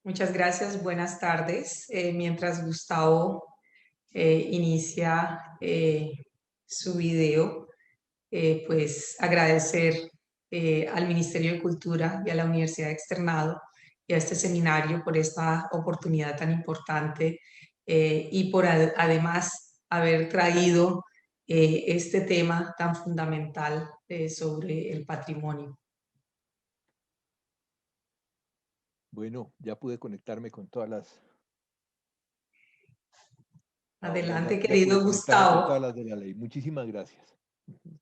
Muchas gracias, buenas tardes. Mientras Gustavo inicia su video, pues agradecer al Ministerio de Cultura y a la Universidad Externado y a este seminario por esta oportunidad tan importante y por además haber traído este tema tan fundamental sobre el patrimonio. Bueno, ya pude conectarme con todas las, ahora Adelante, ya pude querido conectarme con Gustavo. todas las de la ley. Muchísimas gracias. Ujú.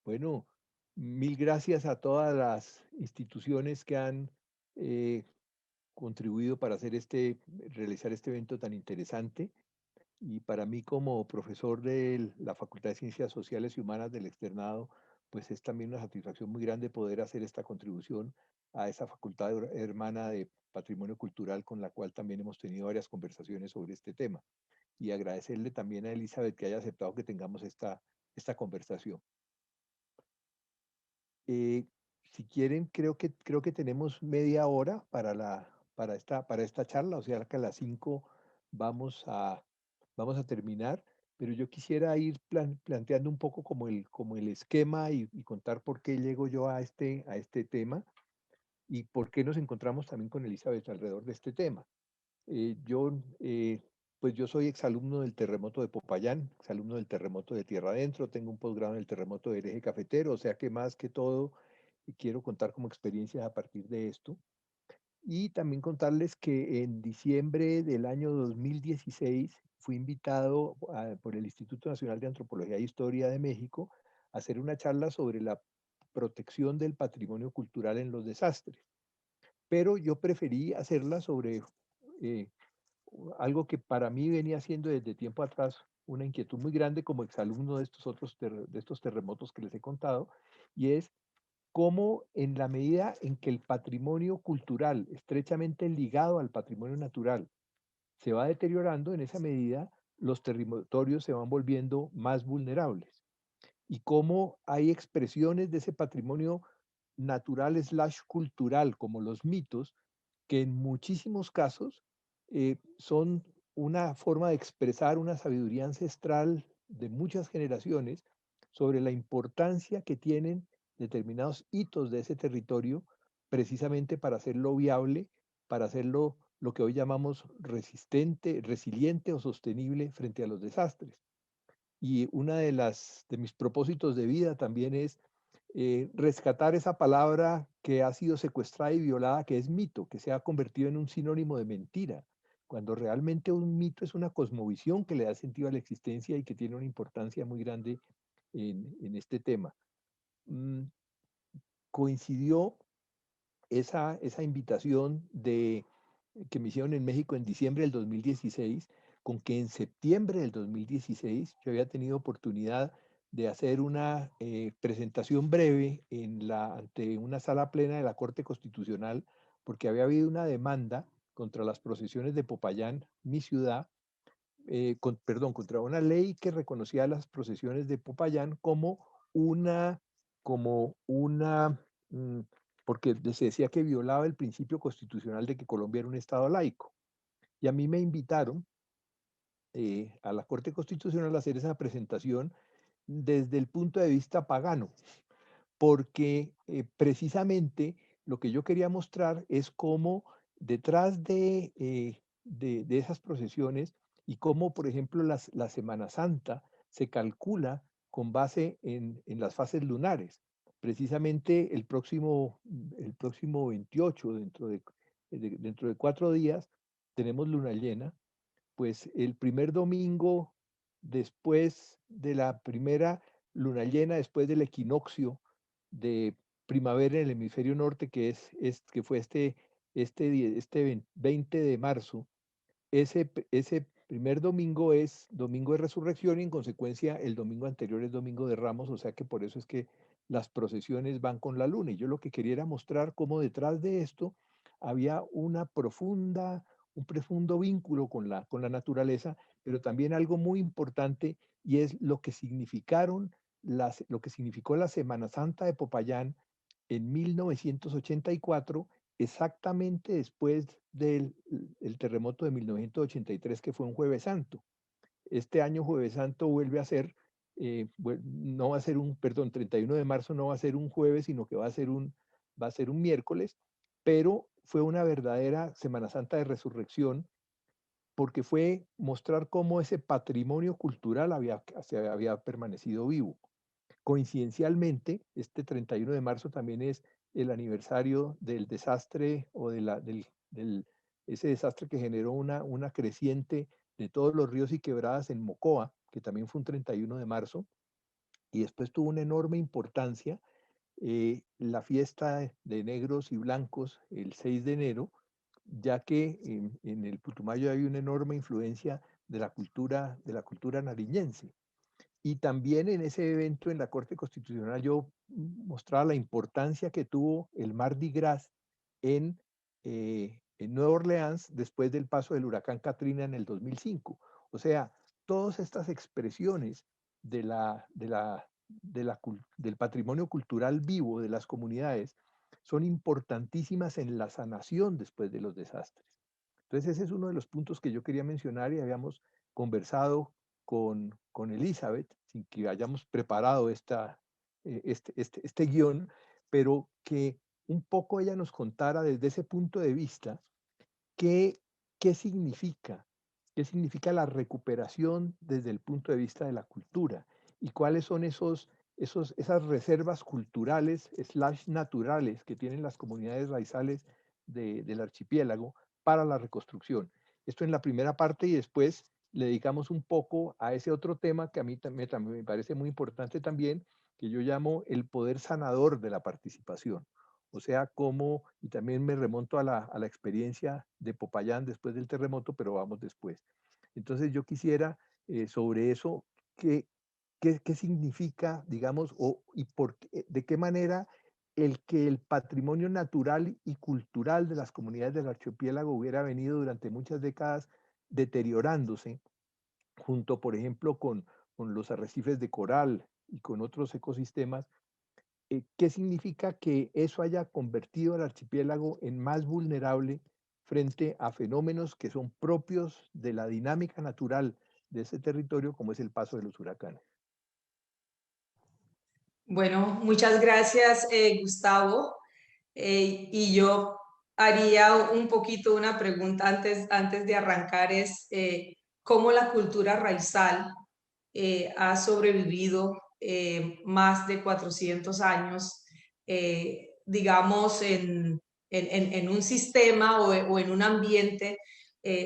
Bueno, mil gracias a todas las instituciones que han eh, contribuido para realizar este evento tan interesante. Y para mí como profesor de la Facultad de Ciencias Sociales y Humanas del Externado, pues es también una satisfacción muy grande poder hacer esta contribución a esa facultad hermana de Patrimonio Cultural con la cual también hemos tenido varias conversaciones sobre este tema. Y agradecerle también a Elizabeth que haya aceptado que tengamos esta conversación. Eh, si quieren, creo que tenemos media hora para esta charla, o sea que a las 5 vamos a, vamos a terminar, pero yo quisiera ir planteando un poco como el esquema y contar por qué llego yo a este tema y por qué nos encontramos también con Elizabeth alrededor de este tema. Pues yo soy exalumno del terremoto de Popayán, exalumno del terremoto de Tierra Adentro, tengo un posgrado en el terremoto del eje cafetero, o sea que más que todo quiero contar como experiencias a partir de esto. Y también contarles que en diciembre del año 2016 fui invitado por el Instituto Nacional de Antropología e Historia de México a hacer una charla sobre la protección del patrimonio cultural en los desastres. Pero yo preferí hacerla sobre eh, algo que para mí venía siendo desde tiempo atrás una inquietud muy grande como exalumno de estos terremotos que les he contado, y es cómo en la medida en que el patrimonio cultural, estrechamente ligado al patrimonio natural, se va deteriorando, en esa medida los territorios se van volviendo más vulnerables. Y cómo hay expresiones de ese patrimonio natural slash cultural, como los mitos, que en muchísimos casos son una forma de expresar una sabiduría ancestral de muchas generaciones sobre la importancia que tienen determinados hitos de ese territorio precisamente para hacerlo viable, para hacerlo lo que hoy llamamos resistente, resiliente o sostenible frente a los desastres. Y una de mis propósitos de vida también es rescatar esa palabra que ha sido secuestrada y violada, que es mito, que se ha convertido en un sinónimo de mentira, cuando realmente un mito es una cosmovisión que le da sentido a la existencia y que tiene una importancia muy grande en este tema. Mm, Coincidió esa invitación que me hicieron en México en diciembre del 2016, con que en septiembre del 2016 yo había tenido oportunidad de hacer una presentación breve ante una sala plena de la Corte Constitucional, porque había habido una demanda contra las procesiones de Popayán, mi ciudad, perdón, contra una ley que reconocía las procesiones de Popayán una, como una, mm, porque se decía que violaba el principio constitucional de que Colombia era un Estado laico. Y a mí me invitaron a la Corte Constitucional a hacer esa presentación desde el punto de vista pagano, porque precisamente lo que yo quería mostrar es cómo detrás de esas procesiones y cómo, por ejemplo, la Semana Santa se calcula con base en las fases lunares. Precisamente el próximo 28, dentro de 4 días, tenemos luna llena, pues el primer domingo después de la primera luna llena, después del equinoccio de primavera en el hemisferio norte, que fue este 20 de marzo, ese primer domingo es domingo de resurrección y en consecuencia el domingo anterior es domingo de Ramos, o sea que por eso es que las procesiones van con la luna. Y yo lo que quería era mostrar cómo detrás de esto había un profundo vínculo con la naturaleza, pero también algo muy importante y es lo que significó la Semana Santa de Popayán en 1984, exactamente después del el terremoto de 1983, que fue un Jueves Santo. Este año Jueves Santo vuelve a ser, no va a ser un, perdón, 31 de marzo no va a ser un jueves, sino que va a ser un miércoles, pero fue una verdadera Semana Santa de resurrección, porque fue mostrar cómo ese patrimonio cultural se había permanecido vivo. Coincidencialmente, este 31 de marzo también es el aniversario del desastre o ese desastre que generó una creciente de todos los ríos y quebradas en Mocoa, que también fue un 31 de marzo, y después tuvo una enorme importancia la fiesta de negros y blancos el 6 de enero, ya que en el Putumayo hay una enorme influencia de la cultura nariñense. Y también en ese evento en la Corte Constitucional yo mostraba la importancia que tuvo el Mardi Gras en Nueva Orleans después del paso del huracán Katrina en el 2005. O sea, todas estas expresiones de del patrimonio cultural vivo de las comunidades son importantísimas en la sanación después de los desastres. Entonces ese es uno de los puntos que yo quería mencionar y habíamos conversado con Elizabeth, sin que hayamos preparado este guión, pero que un poco ella nos contara desde ese punto de vista qué, qué significa, qué significa la recuperación desde el punto de vista de la cultura y cuáles son esas reservas culturales slash naturales que tienen las comunidades raizales del archipiélago para la reconstrucción. Esto en la primera parte y después le dedicamos un poco a ese otro tema que a mí también me parece muy importante también, que yo llamo el poder sanador de la participación. O sea, cómo, y también me remonto a la experiencia de Popayán después del terremoto, pero vamos después. Entonces yo quisiera sobre eso, qué significa, digamos, y de qué manera el que el patrimonio natural y cultural de las comunidades del archipiélago hubiera venido durante muchas décadas deteriorándose, junto, por ejemplo, con los arrecifes de coral y con otros ecosistemas. ¿Qué significa que eso haya convertido al archipiélago en más vulnerable frente a fenómenos que son propios de la dinámica natural de ese territorio, como es el paso de los huracanes? Bueno, muchas gracias, Gustavo. Y yo haría un poquito una pregunta antes de arrancar, es cómo la cultura raizal ha sobrevivido más de 400 años, digamos, en un sistema o en un ambiente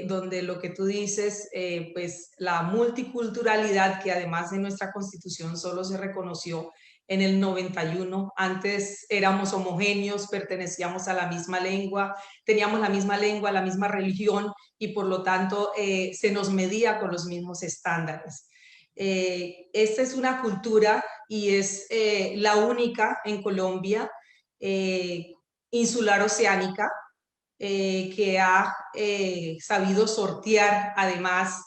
donde lo que tú dices, pues la multiculturalidad, que además de nuestra constitución solo se reconoció en el 91. Antes éramos homogéneos, pertenecíamos a la misma lengua, teníamos la misma lengua, la misma religión y por lo tanto se nos medía con los mismos estándares. Esta es una cultura y es la única en Colombia insular oceánica que ha sabido sortear además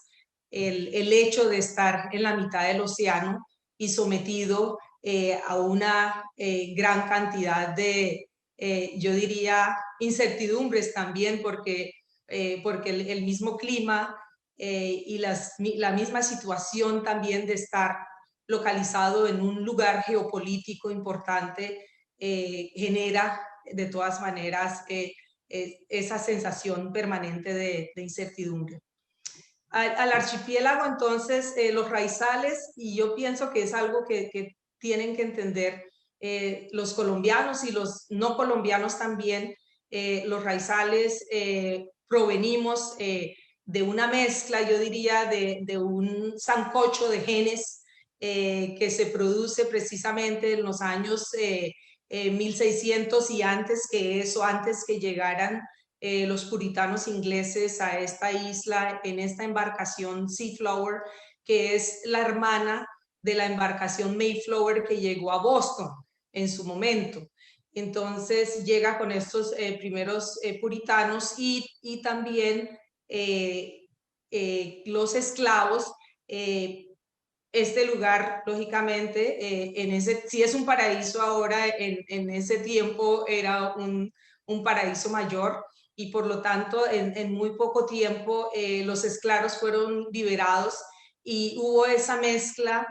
el hecho de estar en la mitad del océano y sometido a una gran cantidad de, yo diría, incertidumbres también, porque el mismo clima y la misma situación también de estar localizado en un lugar geopolítico importante genera de todas maneras esa sensación permanente de incertidumbre. Al archipiélago, entonces, los raizales, y yo pienso que es algo que tienen que entender los colombianos y los no colombianos también, los raizales provenimos de una mezcla, yo diría, de un sancocho de genes que se produce precisamente en los años 1600 y antes que eso, antes que llegaran los puritanos ingleses a esta isla en esta embarcación Seaflower, que es la hermana de la embarcación Mayflower que llegó a Boston en su momento. Entonces llega con estos primeros puritanos y también los esclavos. Este lugar, lógicamente, si es un paraíso ahora, en ese tiempo era un paraíso mayor y por lo tanto en muy poco tiempo los esclavos fueron liberados y hubo esa mezcla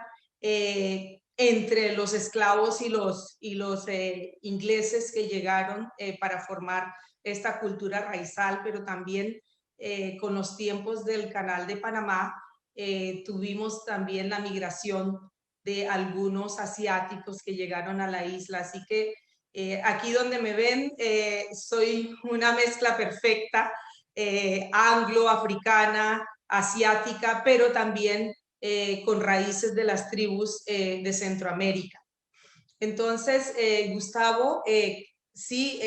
entre los esclavos y los ingleses que llegaron para formar esta cultura raizal, pero también con los tiempos del Canal de Panamá tuvimos también la migración de algunos asiáticos que llegaron a la isla. Así que aquí donde me ven, soy una mezcla perfecta, anglo, africana, asiática, pero también con raíces de las tribus de Centroamérica. Entonces, Gustavo, sí,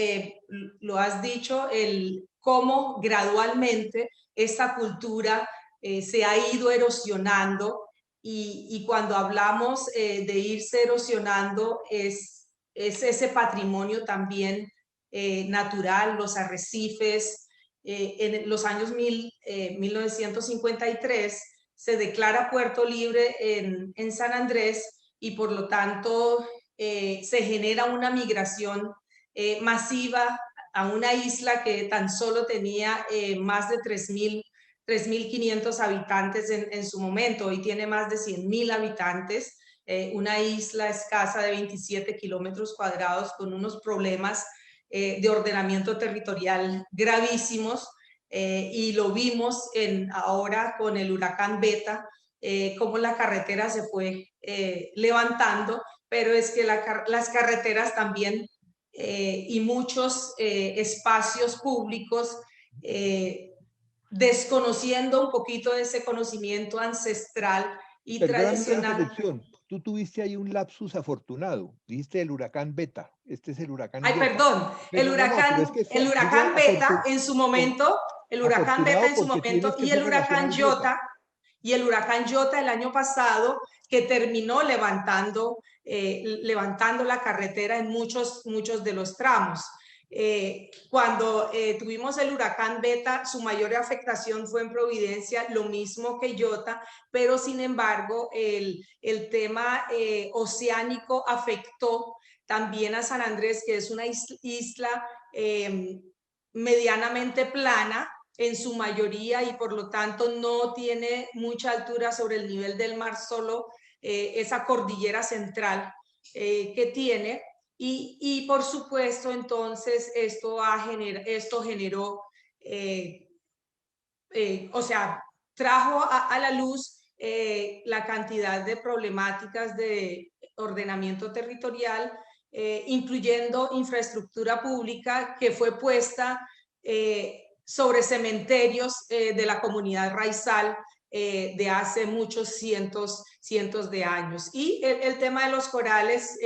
lo has dicho, el cómo gradualmente esta cultura se ha ido erosionando y cuando hablamos de irse erosionando es ese patrimonio también natural, los arrecifes. En los años 1953 se declara Puerto Libre en San Andrés y por lo tanto se genera una migración masiva a una isla que tan solo tenía más de 3.500 habitantes en su momento. Hoy tiene más de 100.000 habitantes, una isla escasa de 27 kilómetros cuadrados con unos problemas de ordenamiento territorial gravísimos. Y lo vimos ahora con el huracán Beta, cómo la carretera se fue levantando, pero es que las carreteras también y muchos espacios públicos, desconociendo un poquito de ese conocimiento ancestral y Perdóname una tradicional. interrupción. Tú tuviste ahí un lapsus afortunado. Dijiste el huracán Beta. Este es el huracán Ay, Iota. perdón, Pero no, no, pero es que el digo huracán Beta en su momento, el huracán Beta afortunado en su porque tienes momento que y hacer el relación huracán al Iota. Jota, y el huracán Jota el año pasado, que terminó levantando la carretera en muchos de los tramos. Cuando tuvimos el huracán Beta, su mayor afectación fue en Providencia, lo mismo que Jota, pero sin embargo el tema oceánico afectó también a San Andrés, que es una isla medianamente plana en su mayoría y por lo tanto no tiene mucha altura sobre el nivel del mar, solo esa cordillera central que tiene. Y por supuesto, entonces, esto generó, o sea, trajo a la luz la cantidad de problemáticas de ordenamiento territorial, incluyendo infraestructura pública que fue puesta sobre cementerios de la comunidad raizal de hace muchos cientos de años. Y el tema de los corales,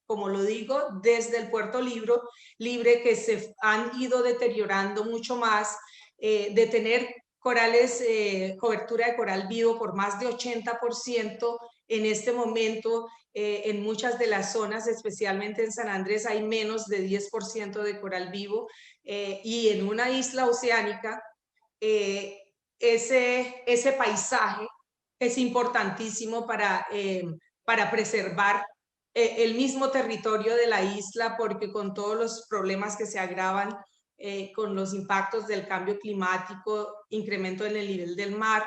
como lo digo, desde el Puerto Libre que se han ido deteriorando mucho más, de tener corales, cobertura de coral vivo por más de 80% en este momento. En muchas de las zonas, especialmente en San Andrés, hay menos de 10% de coral vivo. Y en una isla oceánica, eh, ese paisaje es importantísimo para preservar el mismo territorio de la isla, porque con todos los problemas que se agravan con los impactos del cambio climático, incremento en el nivel del mar,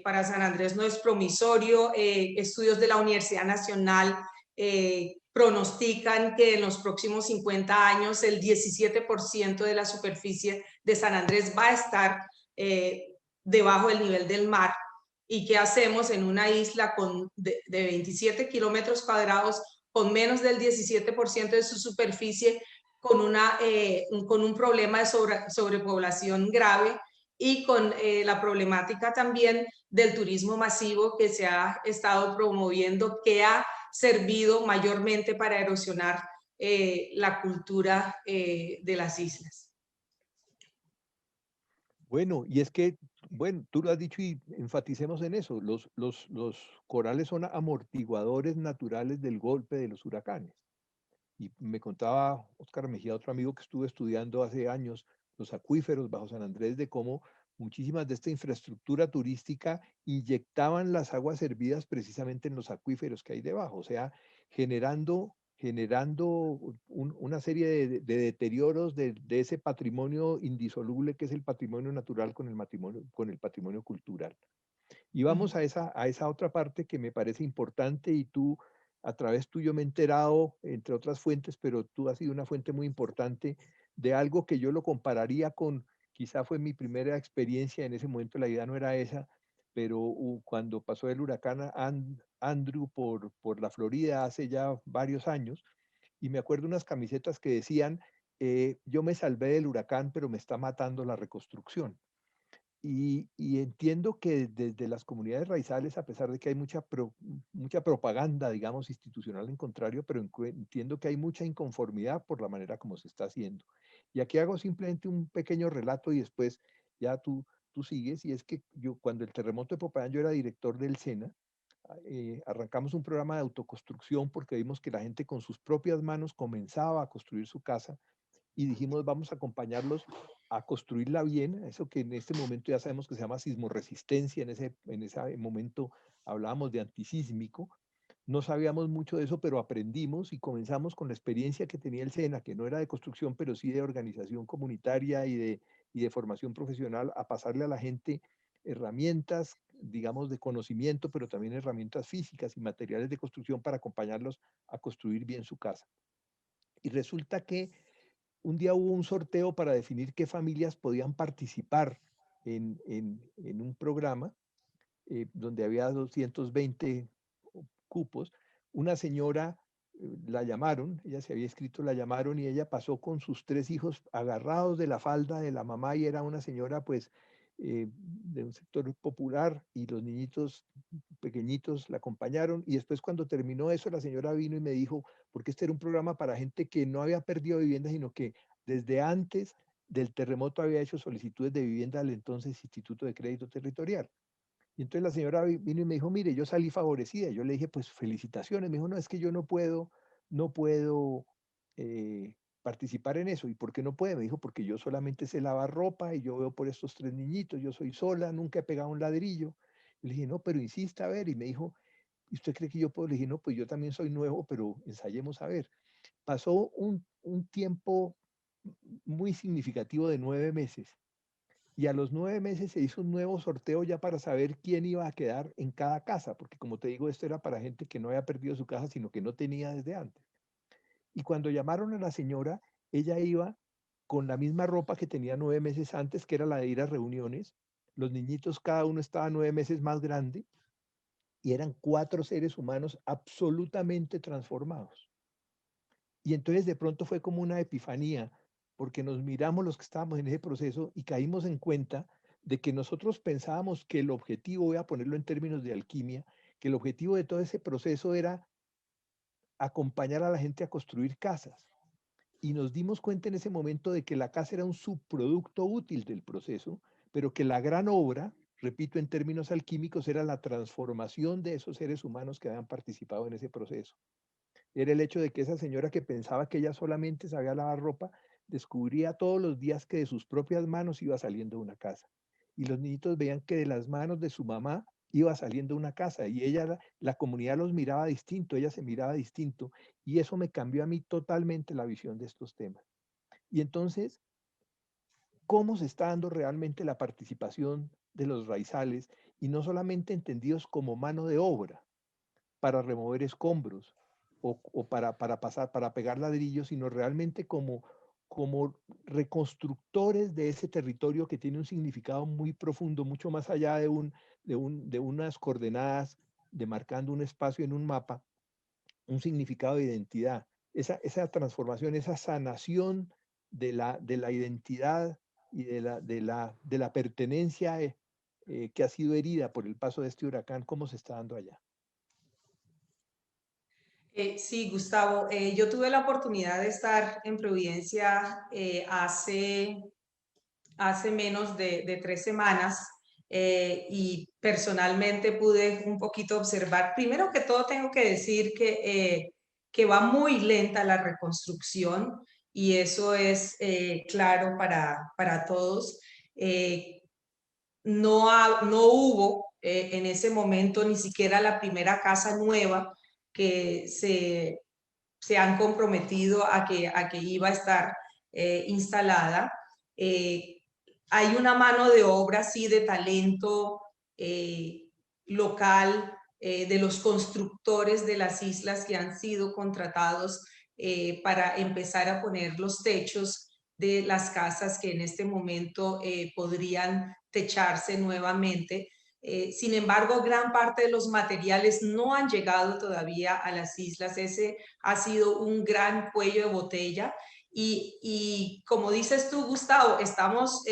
para San Andrés no es promisorio. Estudios de la Universidad Nacional pronostican que en los próximos 50 años el 17% de la superficie de San Andrés va a estar debajo del nivel del mar. ¿Y qué hacemos en una isla de 27 kilómetros cuadrados con menos del 17% de su superficie, con un problema de sobrepoblación grave y con la problemática también del turismo masivo que se ha estado promoviendo, que ha servido mayormente para erosionar la cultura de las islas? Bueno, y es que, bueno, tú lo has dicho y enfaticemos en eso. Los corales son amortiguadores naturales del golpe de los huracanes. Y me contaba Óscar Mejía, otro amigo que estuve estudiando hace años, los acuíferos bajo San Andrés, de cómo muchísimas de esta infraestructura turística inyectaban las aguas hervidas precisamente en los acuíferos que hay debajo, o sea, generando generando una serie de deterioros de ese patrimonio indisoluble que es el patrimonio natural con el patrimonio cultural. Y vamos Mm. a esa otra parte que me parece importante y tú, a través tuyo me he enterado, entre otras fuentes, pero tú has sido una fuente muy importante de algo que yo lo compararía con, quizá fue mi primera experiencia, en ese momento la idea no era esa, pero cuando pasó el huracán Andrew por la Florida hace ya varios años, y me acuerdo unas camisetas que decían, yo me salvé del huracán, pero me está matando la reconstrucción. Y entiendo que desde las comunidades raizales, a pesar de que hay mucha propaganda, digamos, institucional en contrario, pero entiendo que hay mucha inconformidad por la manera como se está haciendo. Y aquí hago simplemente un pequeño relato y después ya tú sigues. Y es que yo, cuando el terremoto de Popayán, yo era director del SENA, arrancamos un programa de autoconstrucción porque vimos que la gente con sus propias manos comenzaba a construir su casa y dijimos vamos a acompañarlos a construirla bien, eso que en este momento ya sabemos que se llama sismoresistencia, en ese momento hablábamos de antisísmico, no sabíamos mucho de eso, pero aprendimos y comenzamos con la experiencia que tenía el SENA, que no era de construcción, pero sí de organización comunitaria y de formación profesional, a pasarle a la gente herramientas, digamos, de conocimiento, pero también herramientas físicas y materiales de construcción para acompañarlos a construir bien su casa. Y resulta que un día hubo un sorteo para definir qué familias podían participar en un programa donde había 220 cupos. Una señora la llamaron, ella se había escrito, la llamaron y ella pasó con sus tres hijos agarrados de la falda de la mamá y era una señora pues de un sector popular y los niñitos pequeñitos la acompañaron y después cuando terminó eso la señora vino y me dijo, porque este era un programa para gente que no había perdido vivienda, sino que desde antes del terremoto había hecho solicitudes de vivienda al entonces Instituto de Crédito Territorial. Y entonces la señora vino y me dijo, mire, yo salí favorecida. Yo le dije, pues felicitaciones. Me dijo, no, es que yo no puedo participar en eso. ¿Y por qué no puede? Me dijo, porque yo solamente sé lavar ropa y yo veo por estos tres niñitos, yo soy sola, nunca he pegado un ladrillo. Y le dije, no, pero insista a ver. Y me dijo, ¿y usted cree que yo puedo? Le dije, no, pues yo también soy nuevo, pero ensayemos a ver. Pasó un tiempo muy significativo de 9 meses y a los 9 meses se hizo un nuevo sorteo ya para saber quién iba a quedar en cada casa, porque como te digo, esto era para gente que no había perdido su casa, sino que no tenía desde antes. Y cuando llamaron a la señora, ella iba con la misma ropa que tenía 9 meses antes, que era la de ir a reuniones. Los niñitos, cada uno estaba 9 meses más grande y eran cuatro seres humanos absolutamente transformados. Y entonces de pronto fue como una epifanía, porque nos miramos los que estábamos en ese proceso y caímos en cuenta de que nosotros pensábamos que el objetivo, voy a ponerlo en términos de alquimia, que el objetivo de todo ese proceso era acompañar a la gente a construir casas. Y nos dimos cuenta en ese momento de que la casa era un subproducto útil del proceso, pero que la gran obra, repito en términos alquímicos, era la transformación de esos seres humanos que habían participado en ese proceso. Era el hecho de que esa señora que pensaba que ella solamente sabía lavar ropa, descubría todos los días que de sus propias manos iba saliendo una casa. Y los niñitos veían que de las manos de su mamá iba saliendo una casa. Y ella, la comunidad los miraba distinto, ella se miraba distinto. Y eso me cambió a mí totalmente la visión de estos temas. Y entonces, ¿cómo se está dando realmente la participación de los raizales? Y no solamente entendidos como mano de obra, para remover escombros o para pasar, para pegar ladrillos, sino realmente como reconstructores de ese territorio que tiene un significado muy profundo, mucho más allá de unas coordenadas, de marcando un espacio en un mapa, un significado de identidad. Esa transformación, esa sanación de la identidad y de la pertenencia que ha sido herida por el paso de este huracán, ¿cómo se está dando allá? Sí, Gustavo, yo tuve la oportunidad de estar en Providencia hace menos de 3 semanas y personalmente pude un poquito observar. Primero que todo, tengo que decir que va muy lenta la reconstrucción y eso es claro para todos. No hubo en ese momento ni siquiera la primera casa nueva que se han comprometido a que iba a estar instalada. Hay una mano de obra, sí, de talento local, de los constructores de las islas que han sido contratados para empezar a poner los techos de las casas que en este momento podrían techarse nuevamente. Sin embargo, gran parte de los materiales no han llegado todavía a las islas. Ese ha sido un gran cuello de botella. Y como dices tú, Gustavo, estamos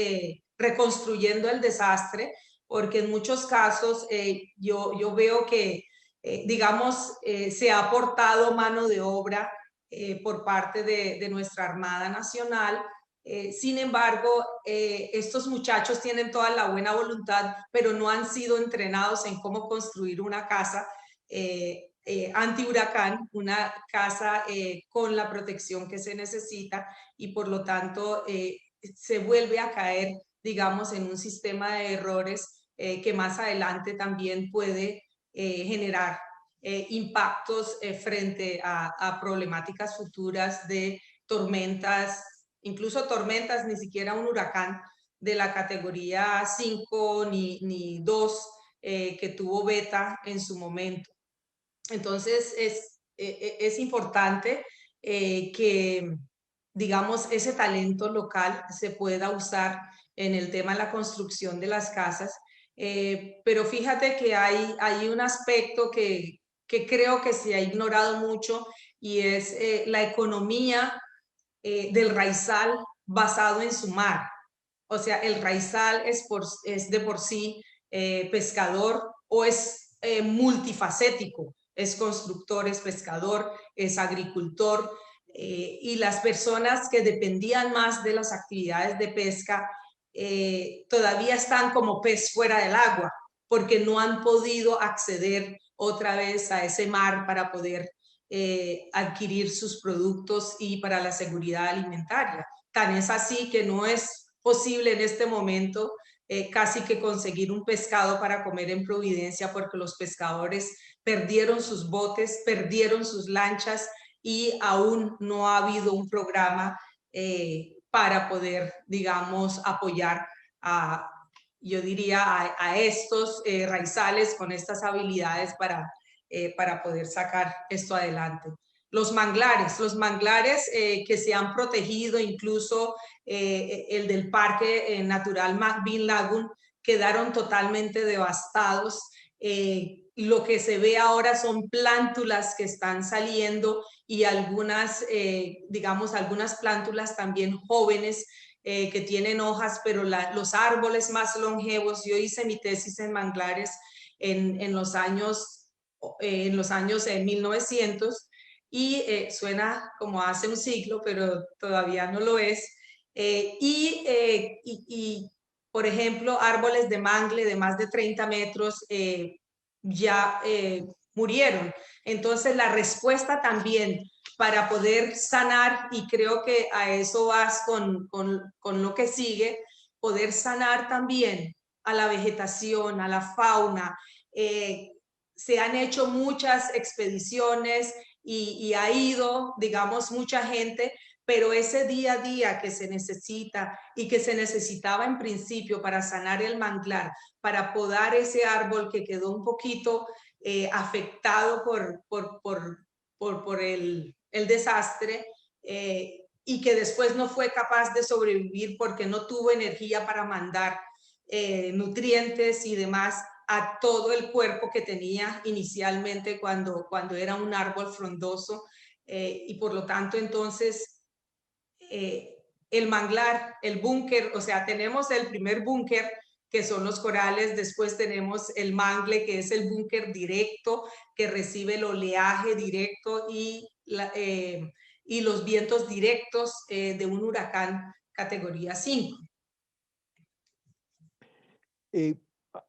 reconstruyendo el desastre porque en muchos casos yo veo que, digamos, se ha aportado mano de obra por parte de nuestra Armada Nacional. Sin embargo, estos muchachos tienen toda la buena voluntad, pero no han sido entrenados en cómo construir una casa anti-huracán, una casa con la protección que se necesita y por lo tanto se vuelve a caer, digamos, en un sistema de errores que más adelante también puede generar impactos frente a problemáticas futuras de tormentas, incluso tormentas, ni siquiera un huracán de la categoría 5 ni 2 que tuvo Beta en su momento. Entonces es importante que, digamos, ese talento local se pueda usar en el tema de la construcción de las casas. Pero fíjate que hay un aspecto que creo que se ha ignorado mucho y es la economía del raizal basado en su mar. O sea, el raizal es de por sí pescador o es multifacético, es constructor, es pescador, es agricultor, y las personas que dependían más de las actividades de pesca todavía están como pez fuera del agua, porque no han podido acceder otra vez a ese mar para poder adquirir sus productos y para la seguridad alimentaria. Tan es así que no es posible en este momento casi que conseguir un pescado para comer en Providencia porque los pescadores perdieron sus botes, perdieron sus lanchas y aún no ha habido un programa para poder, digamos, apoyar a, yo diría, a estos raizales con estas habilidades para poder sacar esto adelante. Los manglares que se han protegido, incluso el del Parque Natural Bean Lagoon, quedaron totalmente devastados. Lo que se ve ahora son plántulas que están saliendo y algunas, digamos, algunas plántulas también jóvenes que tienen hojas, pero los árboles más longevos, yo hice mi tesis en manglares en los años 1900 y suena como hace un siglo, pero todavía no lo es. Por ejemplo, árboles de mangle de más de 30 metros ya murieron. Entonces, la respuesta también para poder sanar, y creo que a eso vas con lo que sigue, poder sanar también a la vegetación, a la fauna. Se han hecho muchas expediciones y ha ido, digamos, mucha gente, pero ese día a día que se necesita y que se necesitaba en principio para sanar el manglar, para podar ese árbol que quedó un poquito afectado por el desastre y que después no fue capaz de sobrevivir porque no tuvo energía para mandar nutrientes y demás a todo el cuerpo que tenía inicialmente cuando era un árbol frondoso y por lo tanto entonces el manglar, el búnker, o sea, tenemos el primer búnker que son los corales, después tenemos el mangle que es el búnker directo que recibe el oleaje directo y los vientos directos de un huracán categoría 5.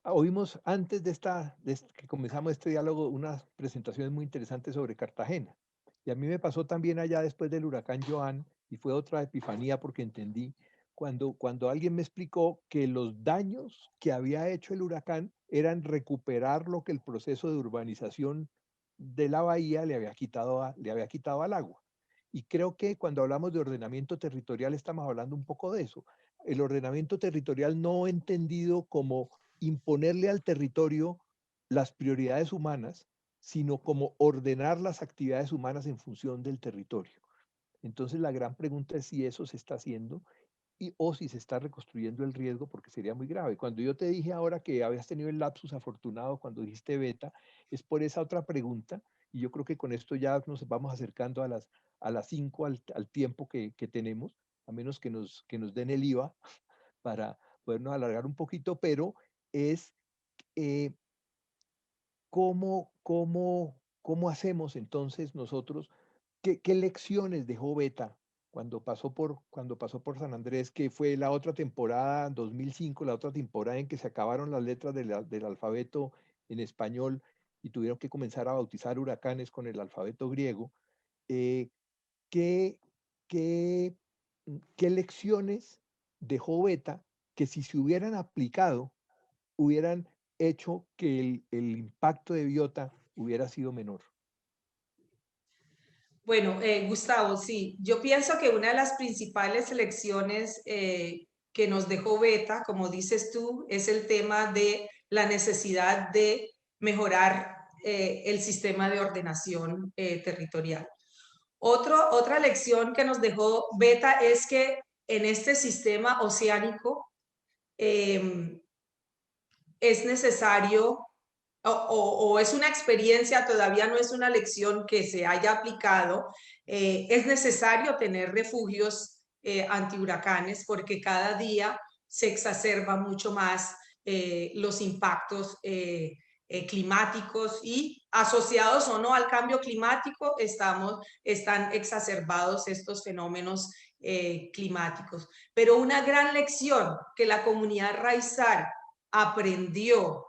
Oímos antes que comenzamos este diálogo unas presentaciones muy interesantes sobre Cartagena. Y a mí me pasó también allá después del huracán Joan y fue otra epifanía porque entendí cuando alguien me explicó que los daños que había hecho el huracán eran recuperar lo que el proceso de urbanización de la bahía le había quitado al agua. Y creo que cuando hablamos de ordenamiento territorial estamos hablando un poco de eso. El ordenamiento territorial no entendido como imponerle al territorio las prioridades humanas, sino como ordenar las actividades humanas en función del territorio. Entonces la gran pregunta es si eso se está haciendo y o si se está reconstruyendo el riesgo, porque sería muy grave. Cuando yo te dije ahora que habías tenido el lapsus afortunado cuando dijiste beta, es por esa otra pregunta, y yo creo que con esto ya nos vamos acercando a las 5 al tiempo que tenemos, a menos que nos den el IVA para podernos alargar un poquito, pero es eh, cómo hacemos entonces nosotros. ¿Qué lecciones dejó Beta cuando pasó por San Andrés, que fue la otra temporada, 2005, la otra temporada en que se acabaron las letras del alfabeto en español y tuvieron que comenzar a bautizar huracanes con el alfabeto griego? Eh, ¿qué, qué, qué lecciones dejó Beta que si se hubieran aplicado, hubieran hecho que el impacto de Biota hubiera sido menor? Bueno, Gustavo, sí, yo pienso que una de las principales lecciones que nos dejó Beta, como dices tú, es el tema de la necesidad de mejorar el sistema de ordenación territorial. Otra lección que nos dejó Beta es que en este sistema oceánico eh, es necesario o es una experiencia, todavía no es una lección que se haya aplicado, es necesario tener refugios antihuracanes porque cada día se exacerba mucho más los impactos climáticos y asociados o no al cambio climático, están exacerbados estos fenómenos climáticos. Pero una gran lección que la comunidad raizal aprendió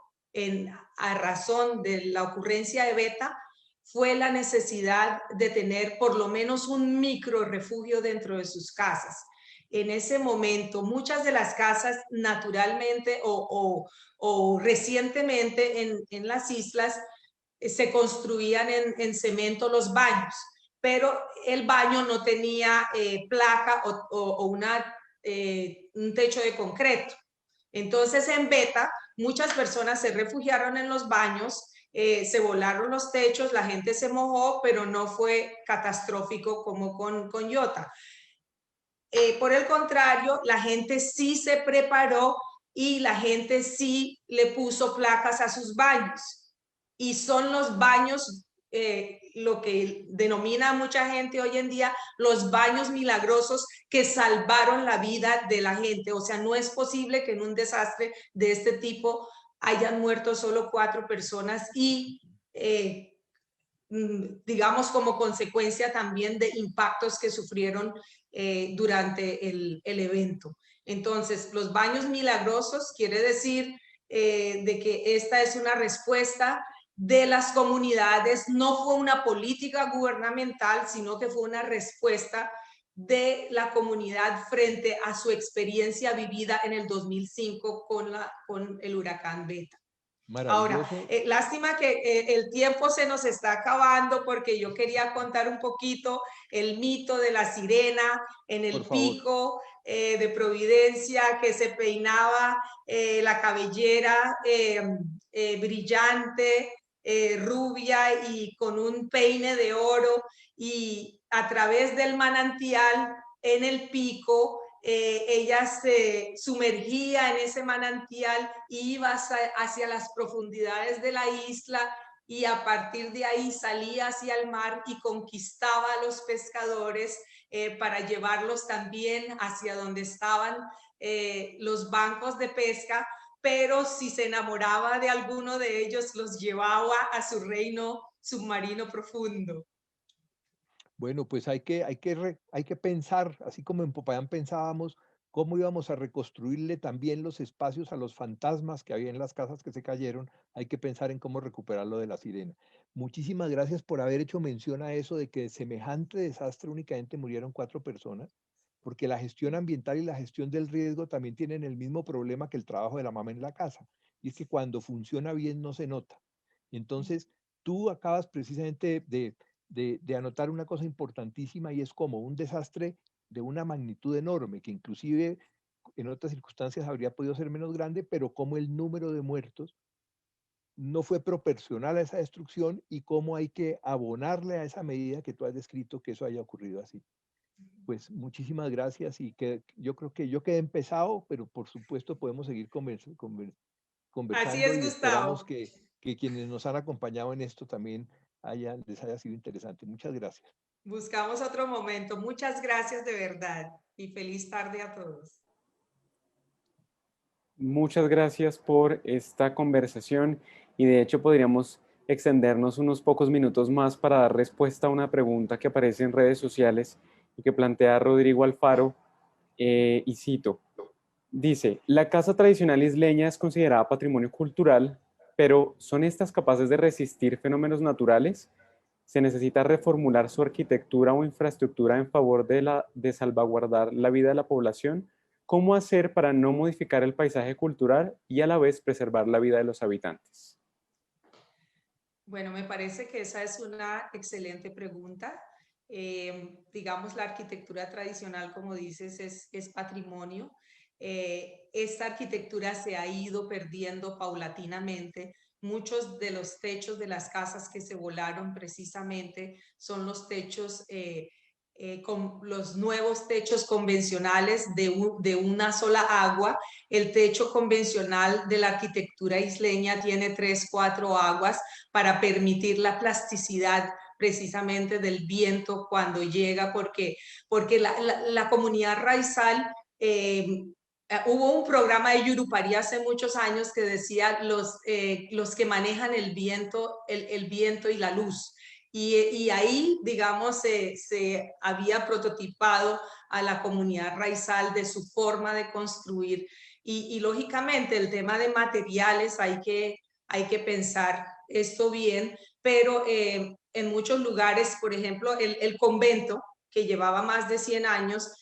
a razón de la ocurrencia de Beta fue la necesidad de tener por lo menos un micro refugio dentro de sus casas. En ese momento, muchas de las casas naturalmente o recientemente en las islas se construían cemento los baños, pero el baño no tenía placa o un techo de concreto. Entonces, en Beta, muchas personas se refugiaron en los baños, se volaron los techos, la gente se mojó, pero no fue catastrófico como con Iota. Por el contrario, la gente sí se preparó y la gente sí le puso placas a sus baños. Y son los baños, lo que denomina mucha gente hoy en día, los baños milagrosos que salvaron la vida de la gente. O sea, no es posible que en un desastre de este tipo hayan muerto solo 4 personas y digamos, como consecuencia también de impactos que sufrieron durante el evento. Entonces, los baños milagrosos quiere decir de que esta es una respuesta de las comunidades, no fue una política gubernamental, sino que fue una respuesta de la comunidad frente a su experiencia vivida en el 2005 con el huracán Beta. Ahora, Maravilloso. lástima que el tiempo se nos está acabando porque yo quería contar un poquito el mito de la sirena en Por el favor. pico de Providencia que se peinaba la cabellera brillante, rubia y con un peine de oro y a través del manantial en el pico ella se sumergía en ese manantial y iba hacia las profundidades de la isla y a partir de ahí salía hacia el mar y conquistaba a los pescadores para llevarlos también hacia donde estaban los bancos de pesca, pero si se enamoraba de alguno de ellos, los llevaba a su reino submarino profundo. Bueno, pues hay que pensar, así como en Popayán pensábamos, cómo íbamos a reconstruirle también los espacios a los fantasmas que había en las casas que se cayeron, hay que pensar en cómo recuperar lo de la sirena. Muchísimas gracias por haber hecho mención a eso de que de semejante desastre únicamente murieron 4 personas, porque la gestión ambiental y la gestión del riesgo también tienen el mismo problema que el trabajo de la mamá en la casa, y es que cuando funciona bien no se nota. Entonces, tú acabas precisamente de anotar una cosa importantísima y es como un desastre de una magnitud enorme, que inclusive en otras circunstancias habría podido ser menos grande, pero como el número de muertos no fue proporcional a esa destrucción y cómo hay que abonarle a esa medida que tú has descrito que eso haya ocurrido así. Pues muchísimas gracias y que yo creo que yo quedé empezado, pero por supuesto podemos seguir Así conversando es, y esperamos Gustavo. que quienes nos han acompañado en esto también les haya sido interesante. Muchas gracias. Buscamos otro momento. Muchas gracias de verdad y feliz tarde a todos. Muchas gracias por esta conversación y de hecho podríamos extendernos unos pocos minutos más para dar respuesta a una pregunta que aparece en redes sociales y que plantea Rodrigo Alfaro, y cito, dice, la casa tradicional isleña es considerada patrimonio cultural, pero ¿son estas capaces de resistir fenómenos naturales? ¿Se necesita reformular su arquitectura o infraestructura en favor de salvaguardar la vida de la población? ¿Cómo hacer para no modificar el paisaje cultural y a la vez preservar la vida de los habitantes? Bueno, me parece que esa es una excelente pregunta. Digamos, la arquitectura tradicional, como dices, es patrimonio. Esta arquitectura se ha ido perdiendo paulatinamente. Muchos de los techos de las casas que se volaron precisamente son los techos, con los nuevos techos convencionales de una sola agua. El techo convencional de la arquitectura isleña tiene 3, 4 aguas para permitir la plasticidad precisamente del viento cuando llega, porque la comunidad raizal, hubo un programa de Yurupari hace muchos años que decía los que manejan el viento y la luz. Y ahí, digamos, se había prototipado a la comunidad raizal de su forma de construir. Y lógicamente el tema de materiales hay que pensar esto bien, pero en muchos lugares, por ejemplo, el convento, que llevaba más de 100 años,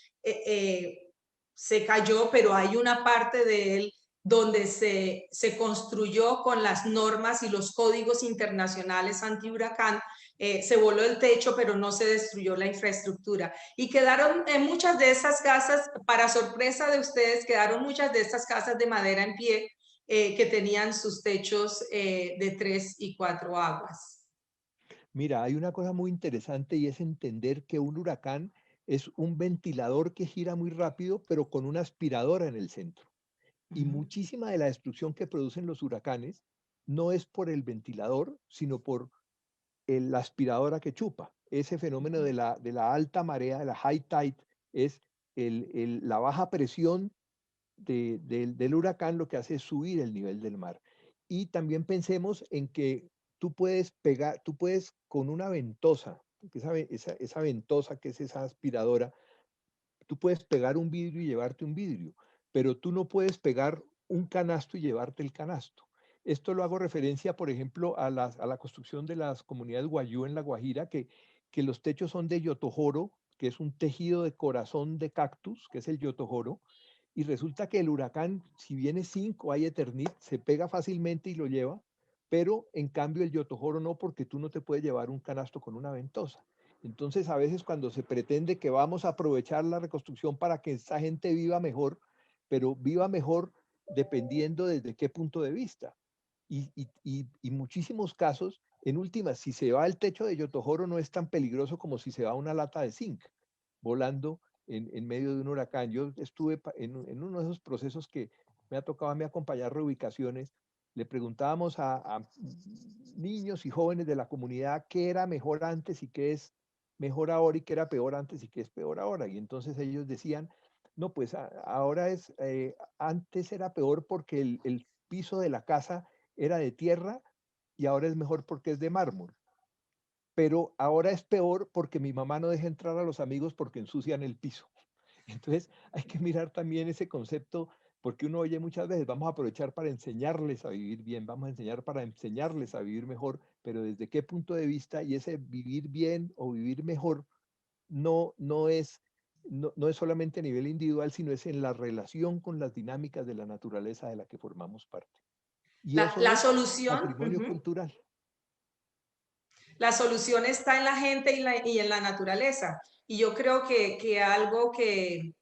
se cayó, pero hay una parte de él donde se construyó con las normas y los códigos internacionales anti-huracán. Se voló el techo, pero no se destruyó la infraestructura. Y quedaron en muchas de esas casas, para sorpresa de ustedes, quedaron muchas de estas casas de madera en pie, que tenían sus techos de 3 y 4 aguas. Mira, hay una cosa muy interesante y es entender que un huracán es un ventilador que gira muy rápido, pero con una aspiradora en el centro. Uh Y -huh. muchísima de la destrucción que producen los huracanes no es por el ventilador, sino por la aspiradora que chupa. Ese fenómeno de la alta marea, de la high tide, es la baja presión del huracán lo que hace es subir el nivel del mar. Y también pensemos en que tú puedes con una ventosa, porque esa ventosa que es esa aspiradora, tú puedes pegar un vidrio y llevarte un vidrio, pero tú no puedes pegar un canasto y llevarte el canasto. Esto lo hago referencia, por ejemplo, a la construcción de las comunidades Guayú en La Guajira, que los techos son de yotojoro, que es un tejido de corazón de cactus, que es el yotojoro, y resulta que el huracán, si viene 5, hay Eternit, se pega fácilmente y lo lleva, pero en cambio el yotojoro no, porque tú no te puedes llevar un canasto con una ventosa. Entonces, a veces cuando se pretende que vamos a aprovechar la reconstrucción para que esa gente viva mejor, pero viva mejor dependiendo desde qué punto de vista. Y muchísimos casos, en últimas, si se va el techo de yotojoro no es tan peligroso como si se va una lata de zinc volando en medio de un huracán. Yo estuve en uno de esos procesos que me ha tocado a mí acompañar reubicaciones. Le preguntábamos a niños y jóvenes de la comunidad qué era mejor antes y qué es mejor ahora y qué era peor antes y qué es peor ahora. Y entonces ellos decían, no, pues ahora antes era peor porque el piso de la casa era de tierra y ahora es mejor porque es de mármol. Pero ahora es peor porque mi mamá no deja entrar a los amigos porque ensucian el piso. Entonces hay que mirar también ese concepto porque uno oye muchas veces, vamos a aprovechar para enseñarles a vivir bien, vamos a enseñar para enseñarles a vivir mejor, pero desde qué punto de vista y ese vivir bien o vivir mejor no es solamente a nivel individual, sino es en la relación con las dinámicas de la naturaleza de la que formamos parte. Y eso La es solución, patrimonio cultural. la solución está en la gente y en la naturaleza. Y yo creo que algo que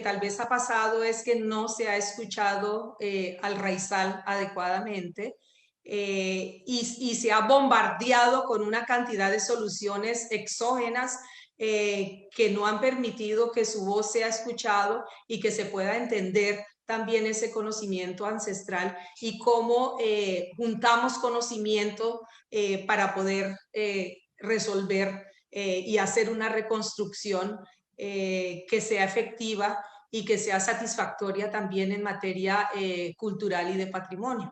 tal vez ha pasado es que no se ha escuchado al raizal adecuadamente y se ha bombardeado con una cantidad de soluciones exógenas que no han permitido que su voz sea escuchado y que se pueda entender también ese conocimiento ancestral y cómo juntamos conocimiento para poder resolver y hacer una reconstrucción que sea efectiva y que sea satisfactoria también en materia cultural y de patrimonio.